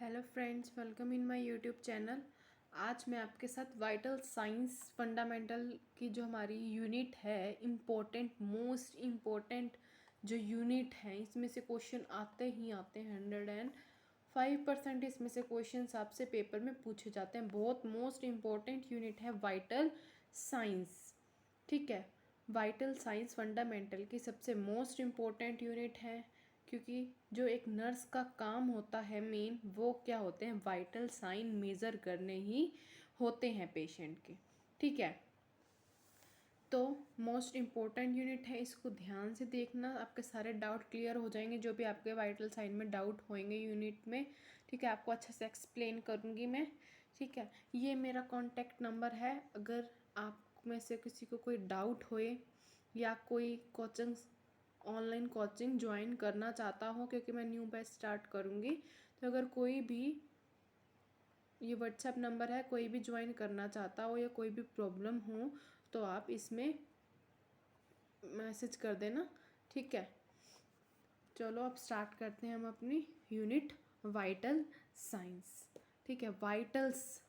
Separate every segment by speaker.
Speaker 1: Hello friends, welcome in my YouTube channel. आज मैं आपके साथ वाइटल साइंस फंडामेंटल की जो हमारी यूनिट है, इम्पोर्टेंट मोस्ट इम्पोर्टेंट जो यूनिट है, इसमें से क्वेश्चन आते ही आते हैं। 105% इसमें से क्वेश्चन आपसे पेपर में पूछे जाते हैं। बहुत मोस्ट इम्पोर्टेंट यूनिट है वाइटल साइंस। ठीक है, वाइटल साइंस फंडामेंटल की सबसे मोस्ट इम्पोर्टेंट यूनिट है, क्योंकि जो एक नर्स का काम होता है मेन, वो क्या होते हैं, वाइटल साइन मेज़र करने ही होते हैं पेशेंट के। ठीक है, तो मोस्ट इम्पोर्टेंट यूनिट है, इसको ध्यान से देखना, आपके सारे डाउट क्लियर हो जाएंगे जो भी आपके वाइटल साइन में डाउट होंगे यूनिट में। ठीक है, आपको अच्छे से एक्सप्लेन करूँगी मैं। ठीक है, ये मेरा कॉन्टैक्ट नंबर है। अगर आप में से किसी को कोई डाउट होए या कोई कोचिंग ऑनलाइन कोचिंग ज्वाइन करना चाहता हो, क्योंकि मैं न्यू बैच स्टार्ट करूँगी, तो अगर कोई भी, ये व्हाट्सएप नंबर है, कोई भी ज्वाइन करना चाहता हो या कोई भी प्रॉब्लम हो तो आप इसमें मैसेज कर देना। ठीक है, चलो अब स्टार्ट करते हैं हम अपनी यूनिट वाइटल साइंस। ठीक है, वाइटल्स,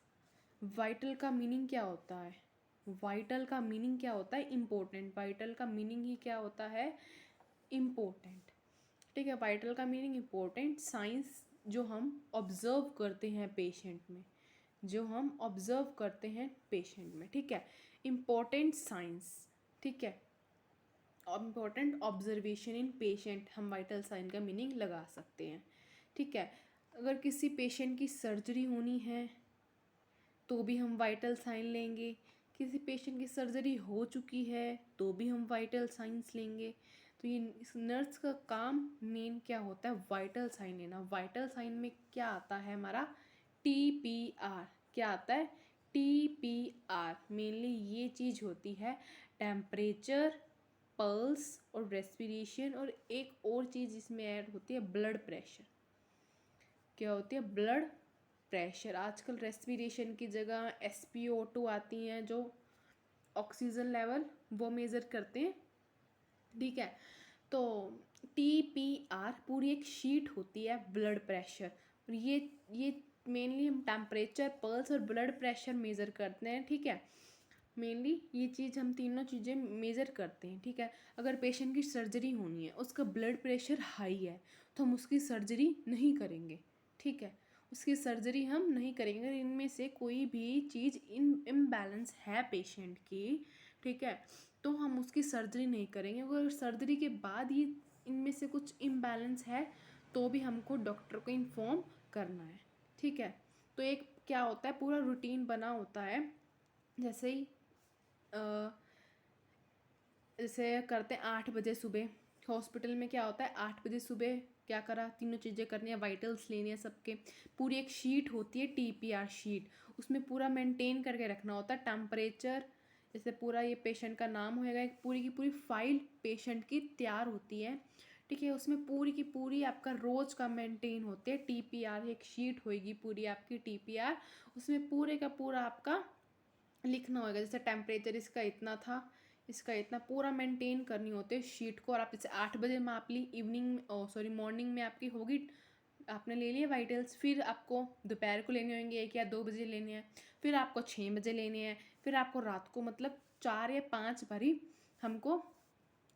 Speaker 1: वाइटल का मीनिंग क्या होता है? वाइटल का मीनिंग क्या होता है? इम्पोर्टेंट। वाइटल का मीनिंग ही क्या होता है? इम्पोर्टेंट। ठीक है, वाइटल का मीनिंग इम्पोर्टेंट। साइंस जो हम ऑब्जर्व करते हैं पेशेंट में, जो हम ऑब्जर्व करते हैं पेशेंट में। ठीक है, इम्पोर्टेंट साइंस। ठीक है, इम्पोर्टेंट ऑब्जर्वेशन इन पेशेंट, हम वाइटल साइन का मीनिंग लगा सकते हैं। ठीक है, अगर किसी पेशेंट की सर्जरी होनी है तो भी हम वाइटल साइन लेंगे। किसी पेशेंट की सर्जरी हो चुकी है तो भी हम वाइटल साइंस लेंगे। तो ये इस नर्स का काम मेन क्या होता है? वाइटल साइन लेना। वाइटल साइन में क्या आता है हमारा? TPR। क्या आता है? TPR मेनली ये चीज़ होती है, टेम्परेचर, पल्स और रेस्पिरेशन, और एक और चीज़ इसमें ऐड होती है, ब्लड प्रेशर। क्या होती है? Blood pressure. आजकल रेस्पिरेशन की जगह SpO2 आती हैं जो ऑक्सीजन लेवल वो मेज़र करते हैं। ठीक है, तो TPR पूरी एक शीट होती है, ब्लड प्रेशर। और ये मेनली हम टेम्परेचर, पल्स और ब्लड प्रेशर मेज़र करते हैं। ठीक है, मेनली ये चीज़, हम तीनों चीज़ें मेज़र करते हैं। ठीक है, अगर पेशेंट की सर्जरी होनी है, उसका ब्लड प्रेशर हाई है, तो हम उसकी सर्जरी नहीं करेंगे। ठीक है, उसकी सर्जरी हम नहीं करेंगे अगर इनमें से कोई भी चीज़ इम्बैलेंस है पेशेंट की। ठीक है, तो हम उसकी सर्जरी नहीं करेंगे। अगर सर्जरी के बाद ये इनमें से कुछ इम्बैलेंस है तो भी हमको डॉक्टर को इन्फॉर्म करना है। ठीक है, तो एक क्या होता है, पूरा रूटीन बना होता है। जैसे ही जैसे करते हैं 8 बजे सुबह, हॉस्पिटल में क्या होता है, 8 बजे सुबह क्या करा, तीनों चीज़ें करनी है, वाइटल्स लेने हैं सबके। पूरी एक शीट होती है, TPR शीट, उसमें पूरा मेंटेन करके रखना होता है। टेम्परेचर, जैसे पूरा ये पेशेंट का नाम होएगा, एक पूरी की पूरी फाइल पेशेंट की तैयार होती है। ठीक है, उसमें पूरी की पूरी आपका रोज़ का मेंटेन होते हैं। TPR एक शीट होएगी पूरी आपकी TPR, उसमें पूरे का पूरा आपका लिखना होगा। जैसे टेम्परेचर इसका इतना था, इसका इतना, पूरा मेंटेन करनी होती है शीट को। और आप जैसे 8 बजे में आप ली, इवनिंग मॉर्निंग में आपकी होगी, आपने ले लिए वाइटल्स, फिर आपको दोपहर को लेने होंगे 1 या 2 बजे लेने हैं, फिर आपको 6 बजे लेने हैं, फिर आपको रात को, मतलब 4 या 5 बार ही हमको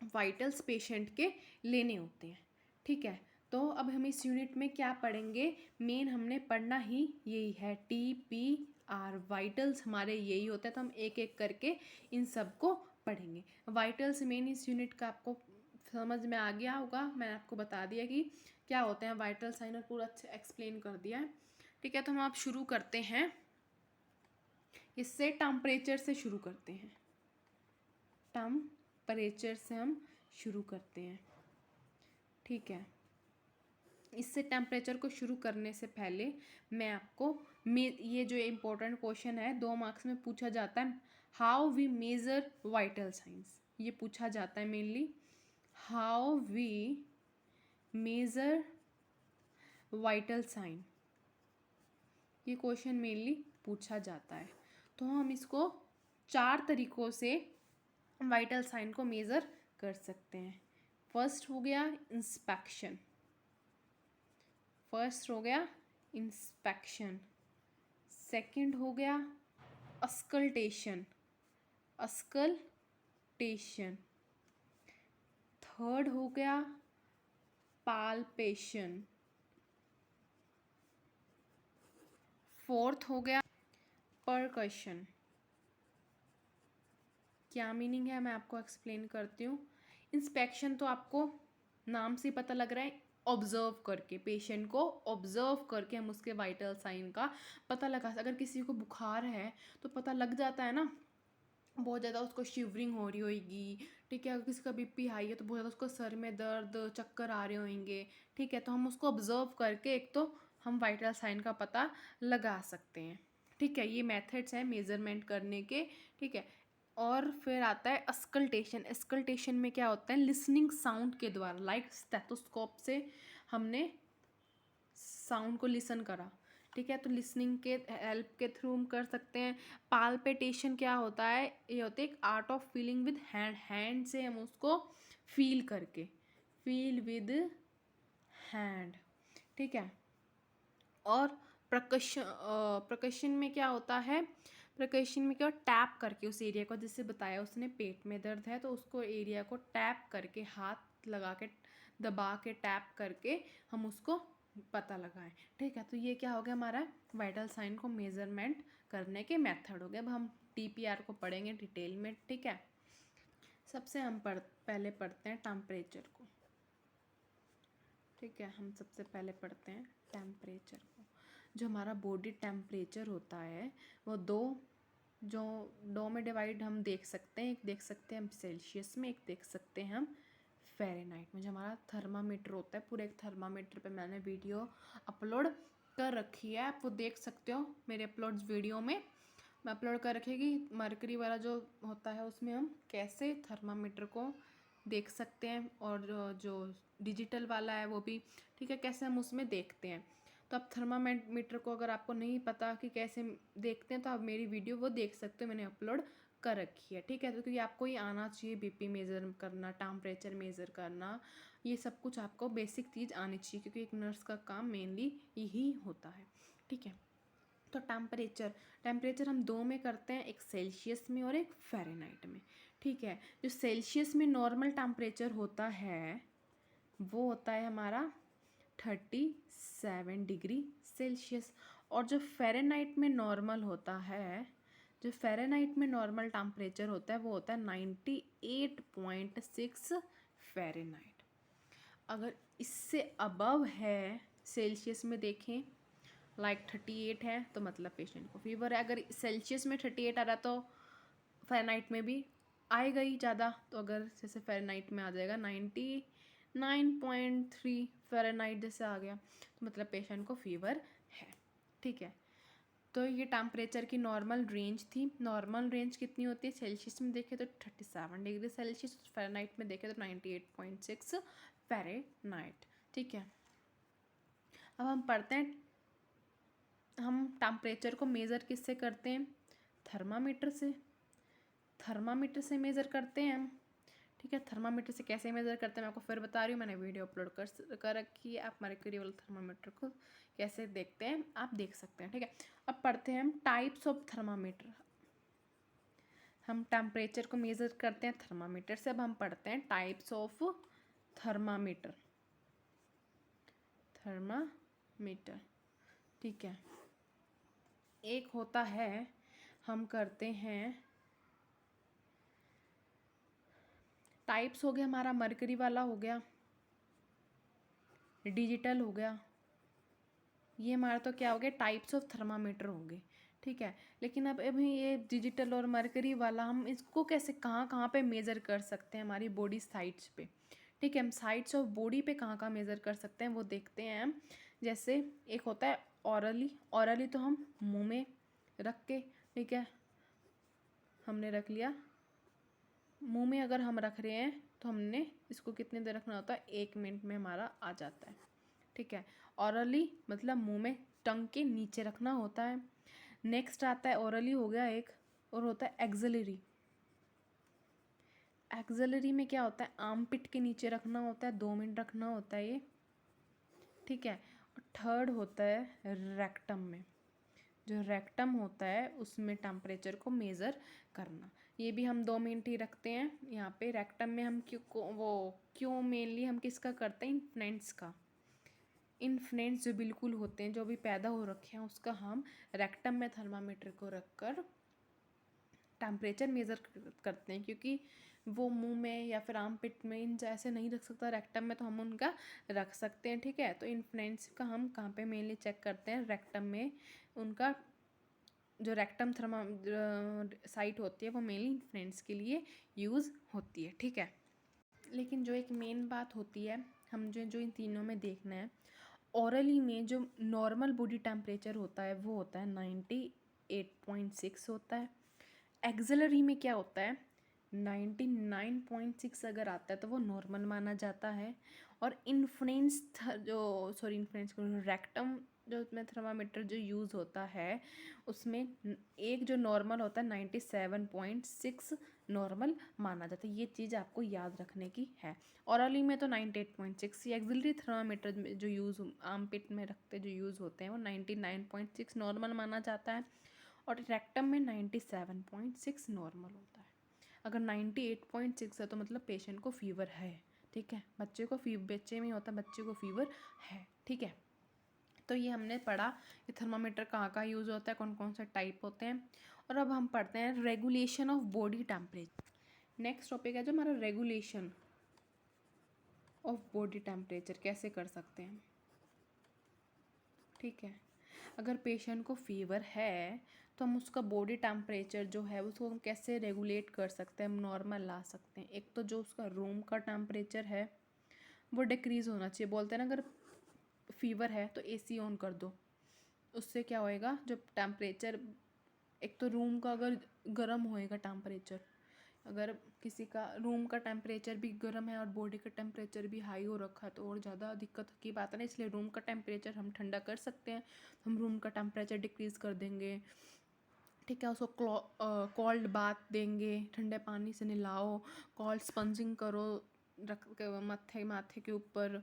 Speaker 1: वाइटल्स पेशेंट के लेने होते हैं। ठीक है, तो अब हम इस यूनिट में क्या पढ़ेंगे? मेन हमने पढ़ना ही यही है, TPR, वाइटल्स हमारे यही होता है। तो हम एक एक करके इन सब को पढ़ेंगे। वाइटल्स मेन इस यूनिट का आपको समझ में आ गया होगा। मैंने आपको बता दिया कि क्या होते हैं वाइटल साइन, और पूरा अच्छा एक्सप्लेन कर दिया है। ठीक है, तो हम आप शुरू करते हैं, इससे टेम्परेचर से शुरू करते हैं। टेम्परेचर से हम शुरू करते हैं। ठीक है, इससे टेम्परेचर को शुरू करने से पहले मैं आपको ये जो इम्पोर्टेंट क्वेश्चन है, 2 मार्क्स में पूछा जाता है, how we measure vital science. ये पूछा जाता है mainly, how we measure vital sign, ये क्वेश्चन मेनली पूछा जाता है। तो हम इसको 4 तरीक़ों से वाइटल साइन को मेज़र कर सकते हैं। फर्स्ट हो गया इंस्पेक्शन, फर्स्ट हो गया इंस्पेक्शन। सेकंड हो गया अस्कल्टेशन, अस्कल्टेशन। थर्ड हो गया पाल्पेशन। फोर्थ हो गया परकशन। क्या मीनिंग है मैं आपको एक्सप्लेन करती हूँ। इंस्पेक्शन तो आपको नाम से पता लग रहा है, ऑब्जर्व करके, पेशेंट को ऑब्जर्व करके हम उसके वाइटल साइन का पता लगा। अगर किसी को बुखार है तो पता लग जाता है ना, बहुत ज़्यादा उसको शिवरिंग हो रही होगी, ठीक है। अगर किसी का बीपी हाई है तो बहुत ज़्यादा उसको सर में दर्द, चक्कर आ रहे होंगे, ठीक है। तो हम उसको ऑब्जर्व करके एक तो हम वाइटल साइन का पता लगा सकते हैं, ठीक है। ये मेथड्स हैं मेजरमेंट करने के, ठीक है। और फिर आता है अस्कल्टेशन। अस्कल्टेशन में क्या होता है, लिसनिंग साउंड के द्वारा, लाइक स्टेथोस्कोप से हमने साउंड को लिसन करा, ठीक है। तो लिसनिंग के हेल्प के थ्रू हम कर सकते हैं। पाल्पेटेशन क्या होता है, ये होता है एक art of feeling with hand, hand से हम उसको फील करके, फील विद हैंड, ठीक है। और प्रकशन में क्या होता है, प्रकशन में क्या, टैप करके उस एरिया को, जैसे बताया उसने पेट में दर्द है तो उसको एरिया को टैप करके, हाथ लगा के दबा के टैप करके हम उसको पता लगाएं, ठीक है। तो ये क्या हो गया हमारा वाइटल साइन को मेजरमेंट करने के मेथड हो गए। अब हम टीपीआर को पढ़ेंगे डिटेल में, ठीक है। सबसे हम पहले पढ़ते हैं टेम्परेचर को, ठीक है। हम सबसे पहले पढ़ते हैं टेम्परेचर को। जो हमारा बॉडी टेम्परेचर होता है वो दो में डिवाइड हम देख सकते हैं। एक देख सकते हैं हम सेल्सियस में, एक देख सकते हैं हम फ़ारेनहाइट में। जो हमारा थर्मामीटर होता है, पूरे एक थर्मामीटर पे मैंने वीडियो अपलोड कर रखी है, आप वो देख सकते हो मेरे अपलोड्स वीडियो में मैं अपलोड कर रखेगी। मरकरी वाला जो होता है उसमें हम कैसे थर्मामीटर को देख सकते हैं, और जो डिजिटल वाला है वो भी, ठीक है, कैसे हम उसमें देखते हैं। तो आप थर्मामीटर को अगर आपको नहीं पता कि कैसे देखते हैं तो आप मेरी वीडियो वो देख सकते हो, मैंने अपलोड कर रखी है, ठीक है। तो क्योंकि आपको ये आना चाहिए, बीपी मेज़र करना, टेम्परेचर मेज़र करना, ये सब कुछ आपको बेसिक चीज़ आनी चाहिए, क्योंकि एक नर्स का काम मेनली यही होता है, ठीक है। तो टेम्परेचर हम दो में करते हैं, एक सेल्सियस में और एक फ़ारेनहाइट में, ठीक है। जो सेल्सियस में नॉर्मल टेम्परेचर होता है वो होता है हमारा 37 डिग्री सेल्सियस। और जो फ़ारेनहाइट में नॉर्मल होता है, जो फ़ारेनहाइट में नॉर्मल टेम्परेचर होता है वो होता है 98.6 फ़ारेनहाइट। अगर इससे अबव है, सेल्सियस में देखें लाइक 38 है तो मतलब पेशेंट को फीवर है। अगर सेल्सियस में 38 आ रहा तो फ़ारेनहाइट में भी आएगा ही ज़्यादा। तो अगर जैसे फ़ारेनहाइट में आ जाएगा 99.3 फ़ारेनहाइट जैसे आ गया तो मतलब पेशेंट को फीवर है, ठीक है। तो ये टेम्परेचर की नॉर्मल रेंज थी। नॉर्मल रेंज कितनी होती है, सेल्सियस में देखें तो 37 डिग्री सेल्सियस, फ़ारेनहाइट में देखें तो 98.6 फ़ारेनहाइट, ठीक है। अब हम पढ़ते हैं, हम टेम्परेचर को मेज़र किससे करते हैं, थर्मामीटर से। थर्मामीटर से मेज़र करते हैं हम, ठीक है। थर्मामीटर से कैसे मेज़र करते हैं मैं आपको फिर बता रही हूँ, मैंने वीडियो अपलोड कर रखी है। आप मरकरी वाला थर्मामीटर को कैसे देखते हैं आप देख सकते हैं, ठीक है। अब पढ़ते हैं हम टाइप्स ऑफ थर्मामीटर। हम टेम्परेचर को मेज़र करते हैं थर्मामीटर से। अब हम पढ़ते हैं टाइप्स ऑफ थर्मामीटर, थर्मामीटर, ठीक है। एक होता है, हम करते हैं टाइप्स, हो गया हमारा मरकरी वाला, हो गया डिजिटल, हो गया, ये हमारा तो क्या हो गया टाइप्स ऑफ थर्मामीटर हो गए, ठीक है। लेकिन अब अभी ये डिजिटल और मरकरी वाला हम इसको कैसे कहाँ कहाँ पे मेज़र कर सकते हैं हमारी बॉडी साइट्स पे, ठीक है। हम साइट्स ऑफ बॉडी पे कहाँ कहाँ मेज़र कर सकते हैं वो देखते हैं हम। जैसे एक होता है ऑरली, ऑरली तो हम मुंह में रख के, ठीक है, हमने रख लिया मुंह में। अगर हम रख रहे हैं तो हमने इसको कितनी देर रखना होता है, 1 मिनट में हमारा आ जाता है, ठीक है। ऑरली मतलब मुंह में टंग के नीचे रखना होता है। नेक्स्ट आता है ऑरली हो गया एक, और होता है एक्सिलरी। एक्सिलरी में क्या होता है, आर्म पिट के नीचे रखना होता है, 2 मिनट रखना होता है ये, ठीक है। थर्ड होता है रेक्टम में। जो रेक्टम होता है उसमें टेम्परेचर को मेज़र करना। ये भी हम 2 मिनट ही रखते हैं यहाँ पे। रेक्टम में हम क्यों मेनली हम किसका करते हैं? इन्फ्लुएंस का। इन्फ्लुएंस जो बिल्कुल होते हैं, जो भी पैदा हो रखे हैं, उसका हम रेक्टम में थर्मामीटर को रखकर टेम्परेचर मेज़र करते हैं। क्योंकि वो मुंह में या फिर आर्म पिट में इन जैसे नहीं रख सकता, रेक्टम में तो हम उनका रख सकते हैं। ठीक है, तो इन्फ्लुएंस का हम कहाँ पे मेनली चेक करते हैं? रेक्टम में। उनका जो रेक्टम थर्मा साइट होती है वो मेनली इन्फ्लुएंस के लिए यूज़ होती है। ठीक है, लेकिन जो एक मेन बात होती है, हम जो इन तीनों में देखना है, ओरली में जो नॉर्मल बॉडी टेम्परेचर होता है वो होता है 98.6 होता है। एक्सिलरी में क्या होता है? 99.6 अगर आता है तो वो नॉर्मल माना जाता है। और इन्फ्लुएंस रेक्टम जो में थर्मामीटर जो यूज़ होता है उसमें एक जो नॉर्मल होता है 97.6 नॉर्मल माना जाता है। ये चीज़ आपको याद रखने की है। ओरली में तो 98.6, एक्सिलरी थर्मामीटर में जो यूज़ आर्म पिट में रखते जो यूज़ होते हैं वो 99.6 नॉर्मल माना जाता है। और रेक्टम में 97.6 नॉर्मल होता है। अगर 98.6 है तो मतलब पेशेंट को फीवर है। ठीक है, बच्चे में होता है, बच्चे को फीवर है। ठीक है, तो ये हमने पढ़ा कि थर्मामीटर कहाँ कहाँ यूज़ होता है, कौन कौन से टाइप होते हैं। और अब हम पढ़ते हैं regulation of body temperature. Next topic है जो हमारा रेगुलेशन ऑफ बॉडी टेम्परेचर कैसे कर सकते हैं। ठीक है, अगर पेशेंट को फीवर है तो हम उसका बॉडी टेम्परेचर जो है उसको हम कैसे रेगुलेट कर सकते हैं, हम नॉर्मल ला सकते हैं। एक तो जो उसका रूम का टेम्परेचर है वो डिक्रीज़ होना चाहिए। बोलते हैं ना, अगर फीवर है तो एसी ऑन कर दो, उससे क्या होएगा, जब टेम्परेचर, एक तो रूम का अगर गर्म होएगा टेम्परेचर, अगर किसी का रूम का टेम्परेचर भी गर्म है और बॉडी का टेम्परेचर भी हाई हो रखा है तो और ज़्यादा दिक्कत की बात है ना। इसलिए रूम का टेम्परेचर हम ठंडा कर सकते हैं, हम रूम का टेम्परेचर डिक्रीज़ कर देंगे। ठीक है, उसको कोल्ड बाथ देंगे, ठंडे पानी से नहलाओ, कोल्ड स्पंजिंग करो, रख माथे के ऊपर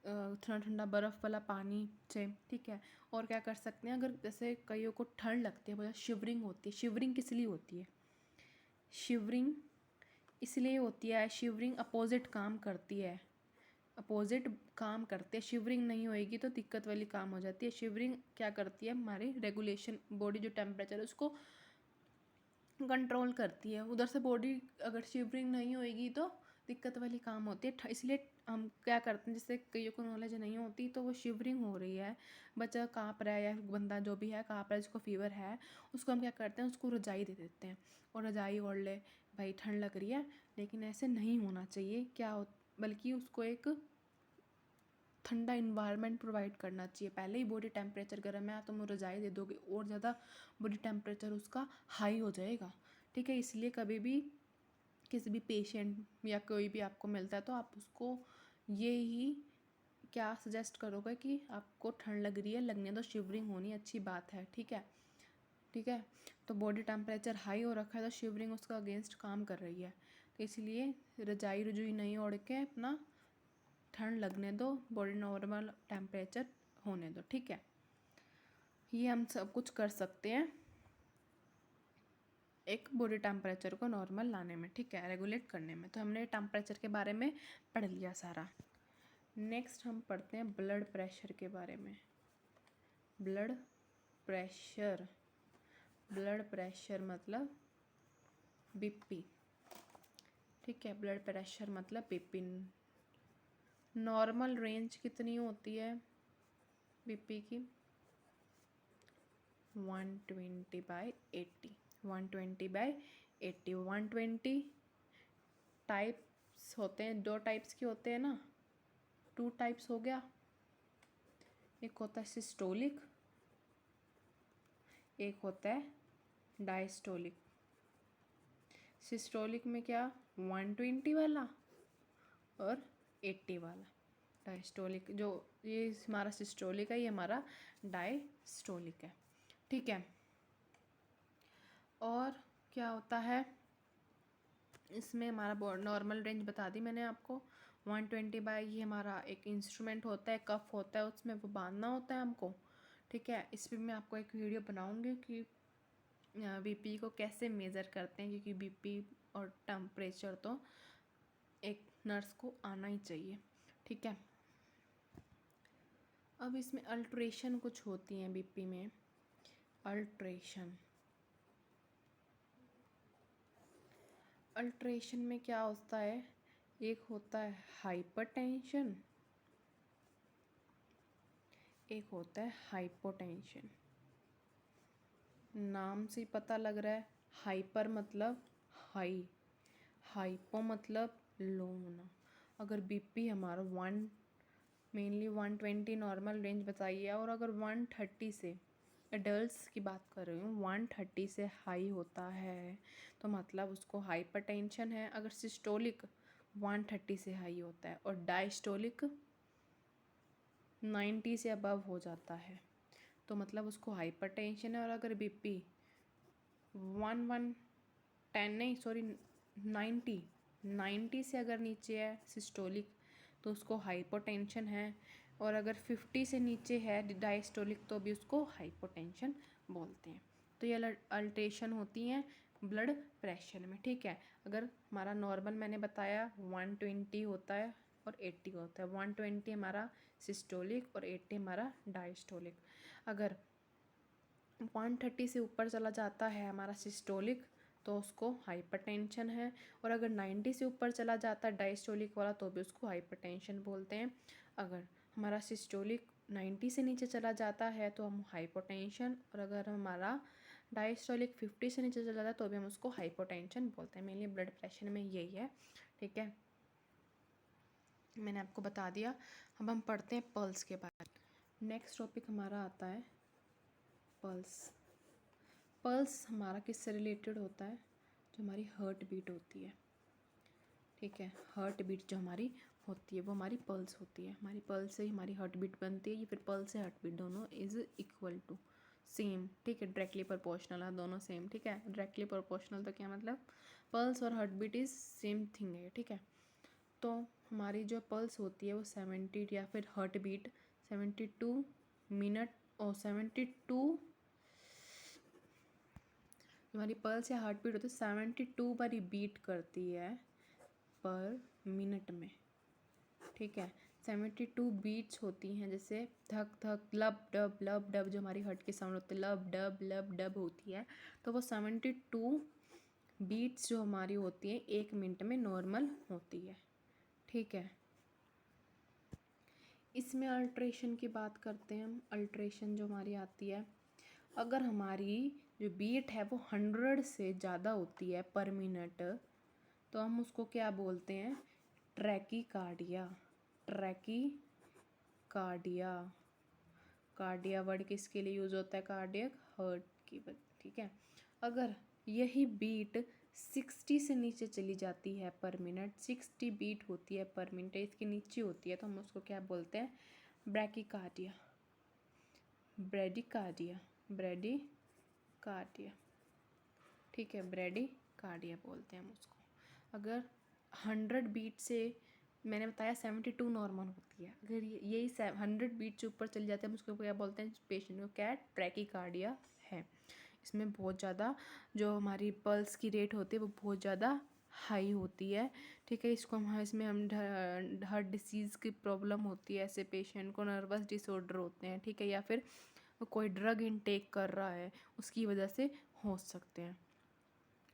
Speaker 1: ठंडा ठंडा बर्फ़ वाला पानी से। ठीक है, और क्या कर सकते हैं, अगर जैसे कईयों को ठंड लगती है, बहुत शिवरिंग होती है। शिवरिंग किस लिए होती है? शिवरिंग इसलिए होती है, शिवरिंग अपोजिट काम करती है, अपोजिट काम करती है। शिवरिंग नहीं होएगी तो दिक्कत वाली काम हो जाती है। शिवरिंग क्या करती है, हमारी रेगुलेशन, बॉडी जो टेम्परेचर है उसको कंट्रोल करती है। उधर से बॉडी अगर शिवरिंग नहीं होएगी तो दिक्कत वाली काम होती है। इसलिए हम क्या करते हैं, जैसे कईयों को नॉलेज नहीं होती, तो वो शिवरिंग हो रही है, बच्चा काँप रहा है या बंदा जो भी है काँप रहा है, जिसको फीवर है, उसको हम क्या करते हैं, उसको रजाई दे देते हैं और रजाई ओढ़ ले भाई, ठंड लग रही है। लेकिन ऐसे नहीं होना चाहिए। बल्कि उसको एक ठंडा इन्वायरमेंट प्रोवाइड करना चाहिए। पहले ही बॉडी टेम्परेचर गर्म है, तुम रजाई दे दोगे और ज़्यादा बॉडी टेम्परेचर उसका हाई हो जाएगा। ठीक है, इसलिए कभी भी किसी भी पेशेंट या कोई भी आपको मिलता है तो आप उसको ये ही क्या सजेस्ट करोगे कि आपको ठंड लग रही है, लगने दो, शिवरिंग होनी अच्छी बात है। ठीक है, ठीक है, तो बॉडी टेम्परेचर हाई हो रखा है तो शिवरिंग उसका अगेंस्ट काम कर रही है, तो इसलिए रजाई रजुई नहीं ओढ़ के अपना ठंड लगने दो, बॉडी नॉर्मल टेम्परेचर होने दो। ठीक है, ये हम सब कुछ कर सकते हैं एक बॉडी टेम्परेचर को नॉर्मल लाने में। ठीक है, रेगुलेट करने में। तो हमने टेम्परेचर के बारे में पढ़ लिया सारा। नेक्स्ट हम पढ़ते हैं ब्लड प्रेशर के बारे में। ब्लड प्रेशर, ब्लड प्रेशर मतलब बीपी। ठीक है, ब्लड प्रेशर मतलब बीपी। नॉर्मल रेंज कितनी होती है बीपी की? 120/80। 120/80। 120 टाइप्स होते हैं, 2 टाइप्स के होते हैं ना, 2 टाइप्स हो गया। एक होता है सिस्टोलिक, एक होता है डायस्टोलिक। सिस्टोलिक में क्या, 120 वाला और 80 वाला। डायस्टोलिक जो ये हमारा सिस्टोलिक है, ये हमारा डायस्टोलिक है। ठीक है, और क्या होता है इसमें, हमारा नॉर्मल रेंज बता दी मैंने आपको, 120 ये हमारा एक इंस्ट्रूमेंट होता है, कफ होता है, उसमें वो बांधना होता है हमको, ठीक है। इस पर मैं आपको एक वीडियो बनाऊंगी कि बीपी को कैसे मेज़र करते हैं, क्योंकि बीपी और टेम्परेचर तो एक नर्स को आना ही चाहिए, ठीक है। अब इसमें अल्ट्रेशन कुछ होती हैं बीपी में। अल्ट्रेशन में क्या होता है, एक होता है हाइपरटेंशन, एक होता है हाइपोटेंशन। नाम से ही पता लग रहा है, हाइपर मतलब हाई, हाइपो मतलब लो होना। अगर बीपी हमारा मेनली 120 नॉर्मल रेंज बताइए, और अगर 130 से, एडल्ट्स की बात कर रही हूँ, 130 से हाई होता है तो मतलब उसको हाइपरटेंशन है। अगर सिस्टोलिक 130 से हाई होता है और डायस्टोलिक 90 से अबव हो जाता है तो मतलब उसको हाइपरटेंशन है। और अगर बीपी 90 से अगर नीचे है सिस्टोलिक तो उसको हाइपोटेंशन है, और अगर 50 से नीचे है डायस्टोलिक तो भी उसको हाइपोटेंशन बोलते हैं। तो ये अल्ट्रेशन होती हैं ब्लड प्रेशर में, ठीक है। अगर हमारा नॉर्मल मैंने बताया 120 होता है और 80 होता है, 120 हमारा सिस्टोलिक और 80 हमारा डायस्टोलिक। अगर 130 से ऊपर चला जाता है हमारा सिस्टोलिक तो उसको हाइपरटेंशन है, और अगर 90 से ऊपर चला जाता है डायस्टोलिक वाला तो भी उसको हाइपरटेंशन बोलते हैं। अगर हमारा सिस्टोलिक 90 से नीचे चला जाता है तो हम हाइपोटेंशन, और अगर हमारा डायस्टोलिक 50 से नीचे चला जाता है तो भी हम उसको हाइपोटेंशन बोलते हैं। मेनली ब्लड प्रेशर में यही है, ठीक है, मैंने आपको बता दिया। अब हम पढ़ते हैं पल्स के बारे में। नेक्स्ट टॉपिक हमारा आता है पल्स। पल्स हमारा किससे रिलेटेड होता है, जो हमारी हार्ट बीट होती है, ठीक है। हार्ट बीट जो हमारी होती है वो हमारी पल्स होती है। हमारी पल्स से ही हमारी हार्ट बीट बनती है, ये फिर पल्स से हार्ट बीट दोनों इज़ इक्वल टू सेम, ठीक है, डायरेक्टली प्रोपोर्शनल है, दोनों सेम, ठीक है। डायरेक्टली प्रोपोर्शनल तो क्या मतलब, पल्स और heart beat is same thing है, ठीक है। तो हमारी जो पल्स होती है वो 70 या फिर हार्ट बीट 72 मिनट और 72, हमारी पल्स या हार्ट बीट होती है 72 बारी बीट करती है पर मिनट में, ठीक है। 72 बीट्स होती हैं, जैसे धक धक लब डब जो हमारी हार्ट की साउंड होती है, लब डब होती है, तो वो 72 बीट्स जो हमारी होती है 1 मिनट में नॉर्मल होती है, ठीक है। इसमें अल्ट्रेशन की बात करते हैं हम। अल्ट्रेशन जो हमारी आती है, अगर हमारी जो बीट है वो 100 से ज़्यादा होती है पर मिनट तो हम उसको क्या बोलते हैं, ट्रैकीकार्डिया। ट्रैकीकार्डिया, कार्डिया वर्ड किसके लिए यूज़ होता है, कार्डियक हार्ट की, ठीक है। अगर यही बीट 60 से नीचे चली जाती है पर मिनट, 60 बीट होती है पर मिनट, इसके नीचे होती है तो हम उसको क्या बोलते हैं, ब्रैकीकार्डिया, ब्रेडिकार्डिया, ब्रेडिकार्डिया, ठीक है, ब्रेडिकार्डिया बोलते हैं हम उसको। अगर 100 बीट से, मैंने बताया 72 नॉर्मल होती है, अगर यही 100 बीट से ऊपर चली जाती है हम उसको क्या बोलते हैं, पेशेंट को क्या, ट्रैकीकार्डिया है। इसमें बहुत ज़्यादा जो हमारी पल्स की रेट होती है वो बहुत ज़्यादा हाई होती है, ठीक है। इसको हम, इसमें हम हार्ट डिसीज़ की प्रॉब्लम होती है, ऐसे पेशेंट को नर्वस डिसऑर्डर होते हैं, ठीक है, या फिर कोई ड्रग इनटेक कर रहा है उसकी वजह से हो सकते हैं।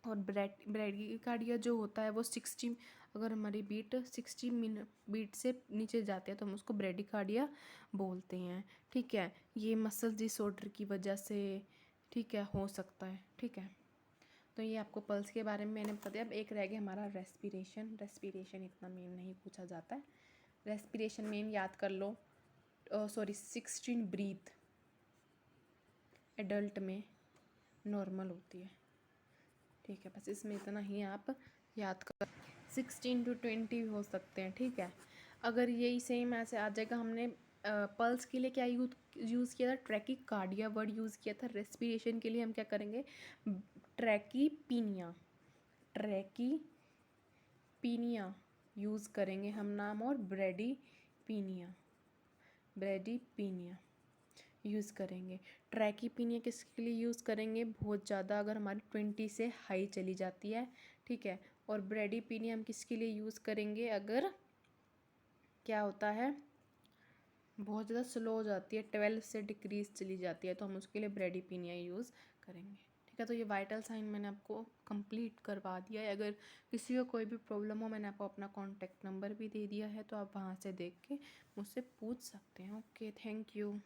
Speaker 1: और ब्रैडीकार्डिया जो होता है वो 60, अगर हमारी बीट 60 मिनट बीट से नीचे जाते हैं तो हम उसको ब्रैडीकार्डिया बोलते हैं, ठीक है। ये मसल डिसऑर्डर की वजह से, ठीक है, हो सकता है, ठीक है। तो ये आपको पल्स के बारे में मैंने बता दिया। अब एक रह गया हमारा रेस्पिरेशन। रेस्पिरेशन इतना मेन नहीं पूछा जाता है, रेस्पिरेशन मेन याद कर लो, 16 ब्रीथ एडल्ट में नॉर्मल होती है, ठीक है। बस इसमें इतना ही आप याद कर, 16 to 20 हो सकते हैं, ठीक है। अगर यही सेम ऐसे आ जाएगा, हमने पल्स के लिए क्या यूज़ किया था, ट्रैकीकार्डिया वर्ड यूज़ किया था। रेस्पिरेशन के लिए हम क्या करेंगे, ट्रैकीपीनिया, ट्रैकीपीनिया यूज़ करेंगे हम नाम, और ब्रेडीपीनिया यूज़ करेंगे। ट्रैकीपीनिया किसके लिए यूज़ करेंगे? बहुत ज़्यादा अगर हमारी 20 से हाई चली जाती है, ठीक है। और ब्रेडीपीनिया हम किसके लिए यूज़ करेंगे? अगर क्या होता है, बहुत ज़्यादा स्लो हो जाती है, 12 से डिक्रीज चली जाती है, तो हम उसके लिए ब्रेडीपीनिया यूज़ करेंगे, ठीक है। तो ये वाइटल साइन मैंने आपको कंप्लीट करवा दिया है। अगर किसी को कोई भी प्रॉब्लम हो, मैंने आपको अपना कॉन्टैक्ट नंबर भी दे दिया है, तो आप वहाँ से देख के मुझसे पूछ सकते हैं। Okay, thank you.